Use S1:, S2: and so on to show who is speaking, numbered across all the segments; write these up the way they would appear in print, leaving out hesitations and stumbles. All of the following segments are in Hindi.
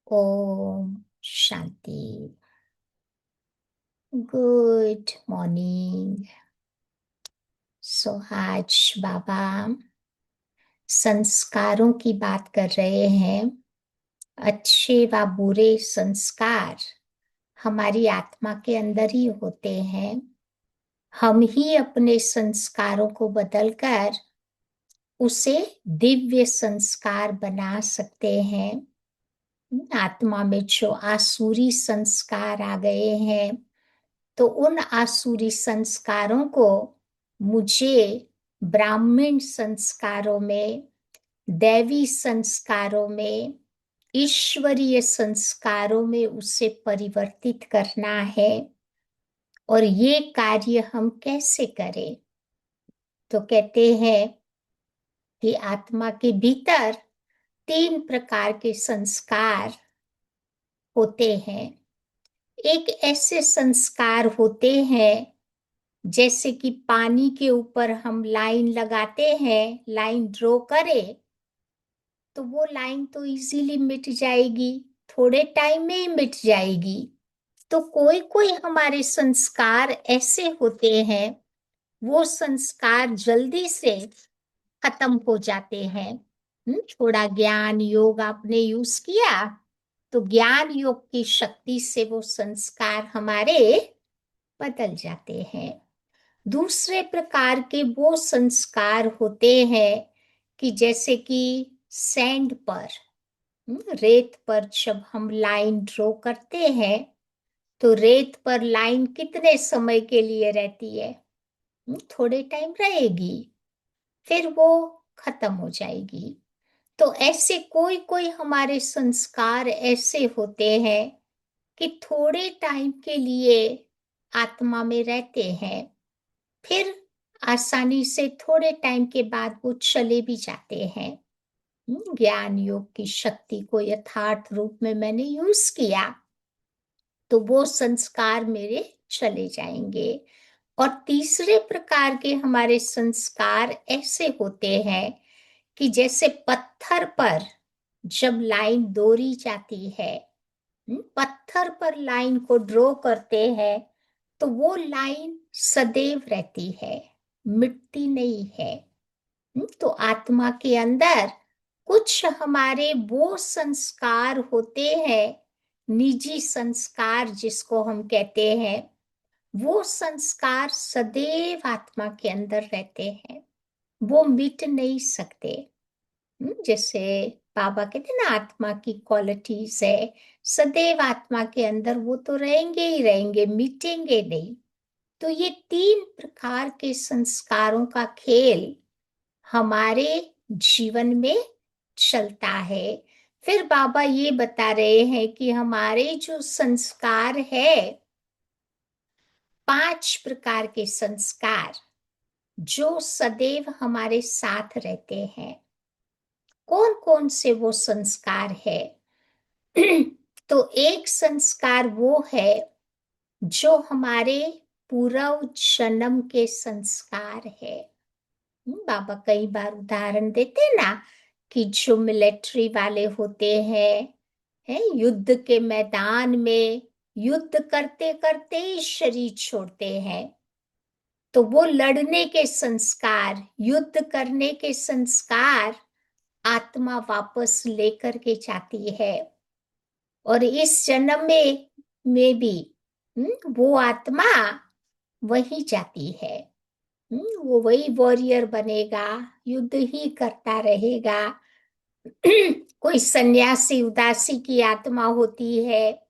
S1: ओम शांति। Good morning. आज बाबा संस्कारों की बात कर रहे हैं। अच्छे व बुरे संस्कार हमारी आत्मा के अंदर ही होते हैं। हम ही अपने संस्कारों को बदलकर उसे दिव्य संस्कार बना सकते हैं। आत्मा में जो आसुरी संस्कार आ गए हैं, तो उन आसुरी संस्कारों को मुझे ब्राह्मण संस्कारों में, दैवी संस्कारों में, ईश्वरीय संस्कारों में उसे परिवर्तित करना है। और ये कार्य हम कैसे करें? तो कहते हैं कि आत्मा के भीतर 3 प्रकार के संस्कार होते हैं। एक ऐसे संस्कार होते हैं जैसे कि पानी के ऊपर हम लाइन लगाते हैं, लाइन ड्रॉ करें तो वो लाइन तो इजीली मिट जाएगी, थोड़े टाइम में ही मिट जाएगी। तो कोई कोई हमारे संस्कार ऐसे होते हैं, वो संस्कार जल्दी से खत्म हो जाते हैं। थोड़ा ज्ञान योग आपने यूज किया तो ज्ञान योग की शक्ति से वो संस्कार हमारे बदल जाते हैं। दूसरे प्रकार के वो संस्कार होते हैं कि जैसे कि सैंड पर, रेत पर जब हम लाइन ड्रॉ करते हैं तो रेत पर लाइन कितने समय के लिए रहती है? थोड़े टाइम रहेगी, फिर वो खत्म हो जाएगी। तो ऐसे कोई कोई हमारे संस्कार ऐसे होते हैं कि थोड़े टाइम के लिए आत्मा में रहते हैं, फिर आसानी से थोड़े टाइम के बाद वो चले भी जाते हैं। ज्ञान योग की शक्ति को यथार्थ रूप में मैंने यूज किया तो वो संस्कार मेरे चले जाएंगे। और तीसरे प्रकार के हमारे संस्कार ऐसे होते हैं कि जैसे पत्थर पर जब लाइन दौरी जाती है, पत्थर पर लाइन को ड्रॉ करते हैं तो वो लाइन सदैव रहती है, मिटती नहीं है। तो आत्मा के अंदर कुछ हमारे वो संस्कार होते हैं, निजी संस्कार जिसको हम कहते हैं, वो संस्कार सदैव आत्मा के अंदर रहते हैं, वो मिट नहीं सकते। जैसे बाबा कहते हैं ना, आत्मा की क्वालिटीज है, सदैव आत्मा के अंदर वो तो रहेंगे ही रहेंगे, मिटेंगे नहीं। तो ये 3 प्रकार के संस्कारों का खेल हमारे जीवन में चलता है। फिर बाबा ये बता रहे हैं कि हमारे जो संस्कार है, 5 प्रकार के संस्कार जो सदैव हमारे साथ रहते हैं। कौन कौन से वो संस्कार है? तो एक संस्कार वो है जो हमारे पूर्व जन्म के संस्कार है। बाबा कई बार उदाहरण देते हैं ना कि जो मिलिट्री वाले होते हैं युद्ध के मैदान में युद्ध करते करते ही शरीर छोड़ते हैं, तो वो लड़ने के संस्कार, युद्ध करने के संस्कार आत्मा वापस लेकर के जाती है। और इस जन्म में भी वो आत्मा वही जाती है। वो वही वॉरियर बनेगा, युद्ध ही करता रहेगा। कोई सन्यासी उदासी की आत्मा होती है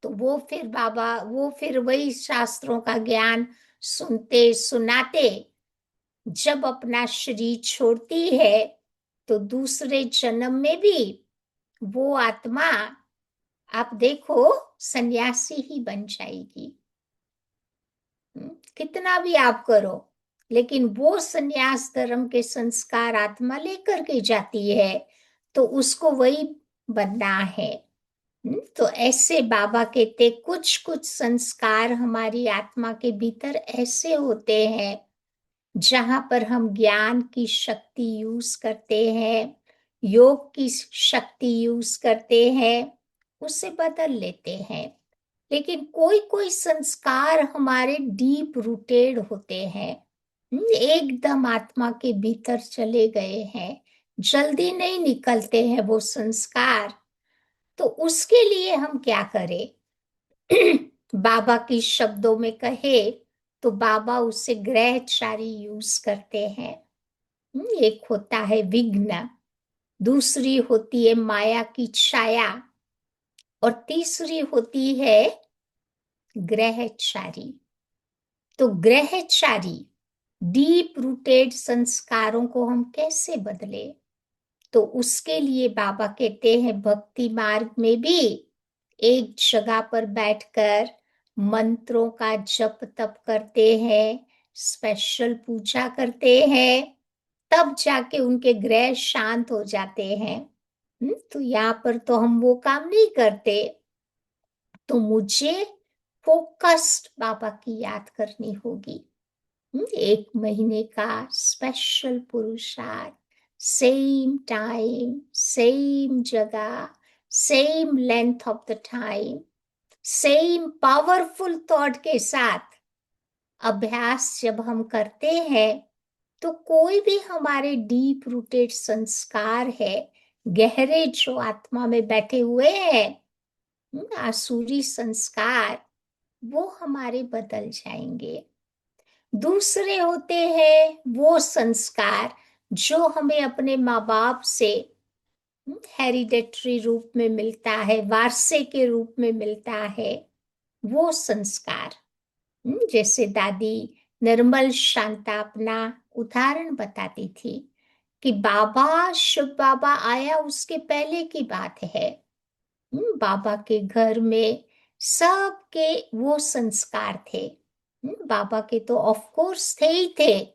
S1: तो वो फिर वही शास्त्रों का ज्ञान सुनते सुनाते जब अपना शरीर छोड़ती है तो दूसरे जन्म में भी वो आत्मा, आप देखो, सन्यासी ही बन जाएगी। कितना भी आप करो, लेकिन वो सन्यास धर्म के संस्कार आत्मा लेकर के जाती है तो उसको वही बनना है। तो ऐसे बाबा कहते कुछ कुछ संस्कार हमारी आत्मा के भीतर ऐसे होते हैं जहां पर हम ज्ञान की शक्ति यूज करते हैं, योग की शक्ति यूज करते हैं, उससे बदल लेते हैं। लेकिन कोई कोई संस्कार हमारे डीप रूटेड होते हैं, एकदम आत्मा के भीतर चले गए हैं, जल्दी नहीं निकलते हैं वो संस्कार। तो उसके लिए हम क्या करें? बाबा की शब्दों में कहे तो बाबा उससे ग्रहचारी यूज करते हैं। एक होता है विघ्न, दूसरी होती है माया की छाया, और तीसरी होती है ग्रहचारी। तो ग्रहचारी डीप रूटेड संस्कारों को हम कैसे बदले? तो उसके लिए बाबा कहते हैं भक्ति मार्ग में भी एक जगह पर बैठकर मंत्रों का जप तप करते हैं, स्पेशल पूजा करते हैं, तब जाके उनके ग्रह शांत हो जाते हैं। तो यहाँ पर तो हम वो काम नहीं करते। तो मुझे फोकस्ड बाबा की याद करनी होगी। 1 महीने का स्पेशल पुरुषार्थ, सेम टाइम, सेम जगह, same length of the time, same powerful thought के साथ अभ्यास जब हम करते हैं, तो कोई भी हमारे डीप रूटेड संस्कार है, गहरे जो आत्मा में बैठे हुए हैं, आसुरी संस्कार, वो हमारे बदल जाएंगे। दूसरे होते हैं वो संस्कार जो हमें अपने माँ बाप से हेरिडेटरी रूप में मिलता है, वारसे के रूप में मिलता है, वो संस्कार। जैसे दादी निर्मल शांता अपना उदाहरण बताती थी कि बाबा शिव बाबा आया उसके पहले की बात है। बाबा के घर में सबके वो संस्कार थे। बाबा के तो ऑफ कोर्स थे ही थे।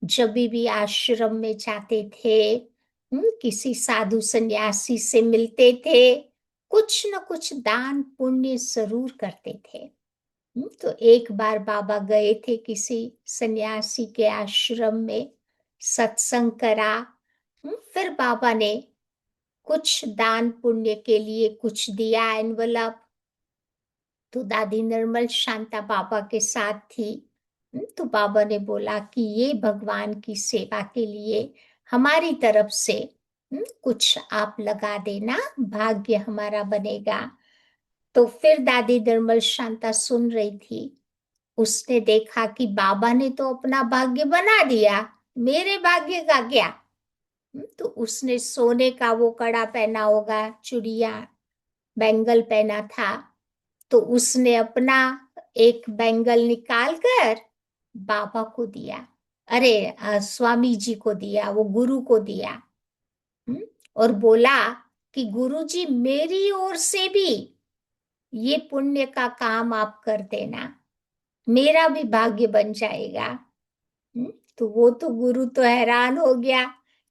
S1: जब भी आश्रम में जाते थे, किसी साधु सन्यासी से मिलते थे, कुछ न कुछ दान पुण्य जरूर करते थे। तो एक बार बाबा गए थे किसी सन्यासी के आश्रम में, सत्संग करा। फिर बाबा ने कुछ दान पुण्य के लिए कुछ दिया एनवलप। तो दादी निर्मल शांता बाबा के साथ थी। तो बाबा ने बोला कि ये भगवान की सेवा के लिए हमारी तरफ से कुछ आप लगा देना, भाग्य हमारा बनेगा। तो फिर दादी निर्मल शांता सुन रही थी। उसने देखा कि बाबा ने तो अपना भाग्य बना दिया, मेरे भाग्य का क्या? तो उसने सोने का वो कड़ा पहना होगा, चूड़िया बैंगल पहना था, तो उसने अपना एक बैंगल निकाल कर बाबा को दिया। अरे स्वामी जी को दिया, वो गुरु को दिया। हम्म, और बोला कि गुरु जी मेरी ओर से भी ये पुण्य का काम आप कर देना, मेरा भी भाग्य बन जाएगा। तो वो तो गुरु तो हैरान हो गया,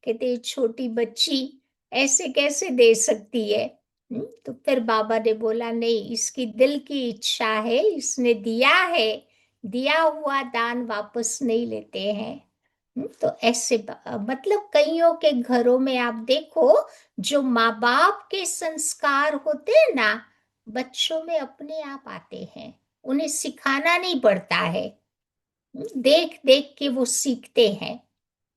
S1: कहते ये छोटी बच्ची ऐसे कैसे दे सकती है? तो फिर बाबा ने बोला नहीं, इसकी दिल की इच्छा है, इसने दिया है, दिया हुआ दान वापस नहीं लेते हैं। तो ऐसे मतलब कईयों के घरों में आप देखो, जो माँ बाप के संस्कार होते हैं ना, बच्चों में अपने आप आते हैं, उन्हें सिखाना नहीं पड़ता है, देख देख के वो सीखते हैं।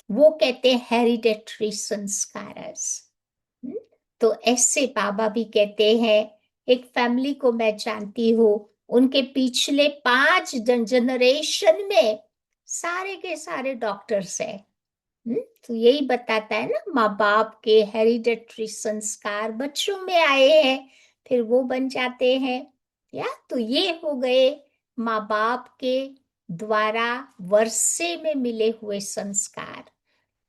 S1: वो कहते हैं हेरिडेटरी संस्कारस। तो ऐसे बाबा भी कहते हैं। एक फैमिली को मैं जानती हूँ, उनके पिछले 5 जनरेशन में सारे के सारे डॉक्टर्स हैं। तो यही बताता है ना, माँ बाप के हेरिडेटरी संस्कार बच्चों में आए हैं, फिर वो बन जाते हैं। या तो ये हो गए माँ बाप के द्वारा वर्षे में मिले हुए संस्कार।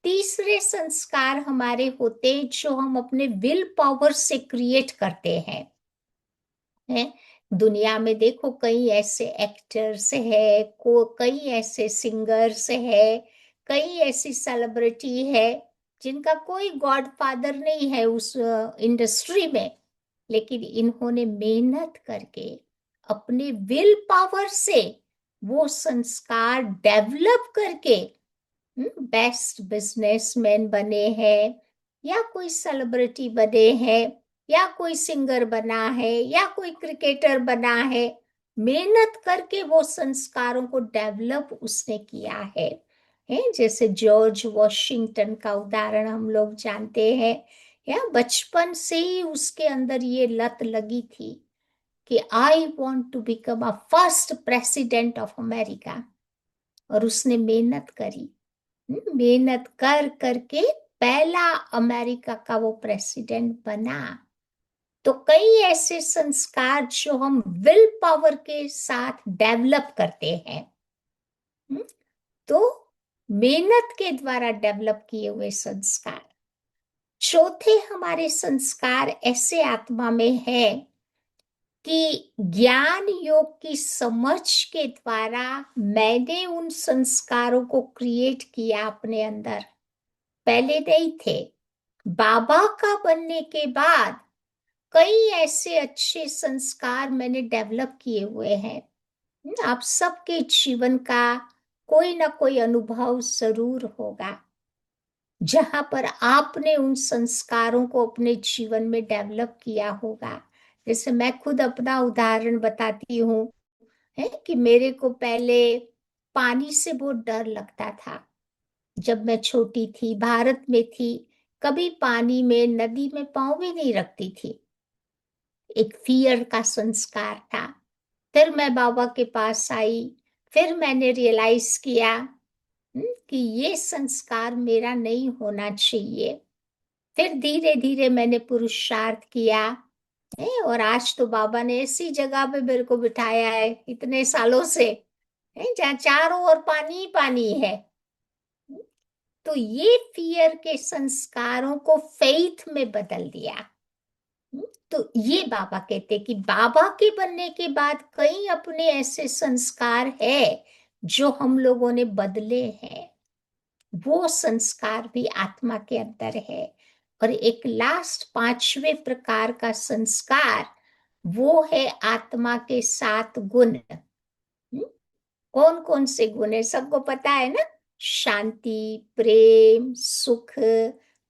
S1: तीसरे संस्कार हमारे होते हैं जो हम अपने विल पावर से क्रिएट करते हैं। हैं? दुनिया में देखो कई ऐसे एक्टर्स है, को कई ऐसे सिंगर्स है, कई ऐसी सेलिब्रिटी है जिनका कोई गॉडफादर नहीं है उस इंडस्ट्री में, लेकिन इन्होंने मेहनत करके अपने विल पावर से वो संस्कार डेवलप करके बेस्ट बिजनेसमैन बने हैं, या कोई सेलिब्रिटी बने हैं, या कोई सिंगर बना है, या कोई क्रिकेटर बना है, मेहनत करके वो संस्कारों को डेवलप उसने किया है जैसे जॉर्ज वॉशिंगटन का उदाहरण हम लोग जानते हैं। या बचपन से ही उसके अंदर ये लत लगी थी कि I want to become a first president of America, और उसने मेहनत करी। मेहनत कर करके पहला अमेरिका का वो प्रेसिडेंट बना। तो कई ऐसे संस्कार जो हम विल पावर के साथ डेवलप करते हैं, हम्म, तो मेहनत के द्वारा डेवलप किए हुए संस्कार। चौथे हमारे संस्कार ऐसे आत्मा में है कि ज्ञान योग की समझ के द्वारा मैंने उन संस्कारों को क्रिएट किया अपने अंदर, पहले नहीं थे। बाबा का बनने के बाद कई ऐसे अच्छे संस्कार मैंने डेवलप किए हुए हैं। आप सबके जीवन का कोई ना कोई अनुभव जरूर होगा जहां पर आपने उन संस्कारों को अपने जीवन में डेवलप किया होगा। जैसे मैं खुद अपना उदाहरण बताती हूँ, है कि मेरे को पहले पानी से बहुत डर लगता था। जब मैं छोटी थी, भारत में थी, कभी पानी में, नदी में पाँव भी नहीं रखती थी। एक फियर का संस्कार था। फिर मैं बाबा के पास आई, फिर मैंने रियलाइज किया कि ये संस्कार मेरा नहीं होना चाहिए। फिर धीरे धीरे मैंने पुरुषार्थ किया और आज तो बाबा ने ऐसी जगह पे मेरे को बिठाया है इतने सालों से, जहाँ चारों ओर पानी ही पानी है। तो ये फियर के संस्कारों को फेथ में बदल दिया। तो ये बाबा कहते कि बाबा के बनने के बाद कई अपने ऐसे संस्कार है जो हम लोगों ने बदले हैं। वो संस्कार भी आत्मा के अंदर है। और एक लास्ट पांचवें प्रकार का संस्कार, वो है आत्मा के 7 गुण। कौन कौन से गुण है सबको पता है ना? शांति, प्रेम, सुख,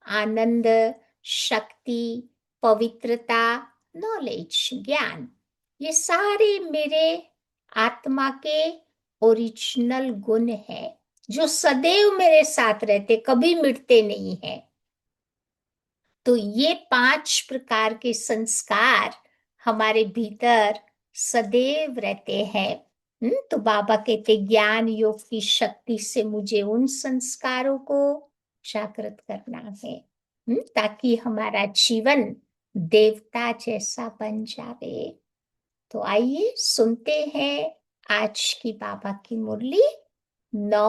S1: आनंद, शक्ति, पवित्रता, नॉलेज, ज्ञान। ये सारे मेरे आत्मा के ओरिजिनल गुण है जो सदैव मेरे साथ रहते, कभी मिटते नहीं है। तो ये 5 प्रकार के संस्कार हमारे भीतर सदैव रहते हैं। तो बाबा कहते ज्ञान योग की शक्ति से मुझे उन संस्कारों को जागृत करना है, ताकि हमारा जीवन देवता जैसा बन जावे। तो आइए सुनते हैं आज की बाबा की मुरली। 9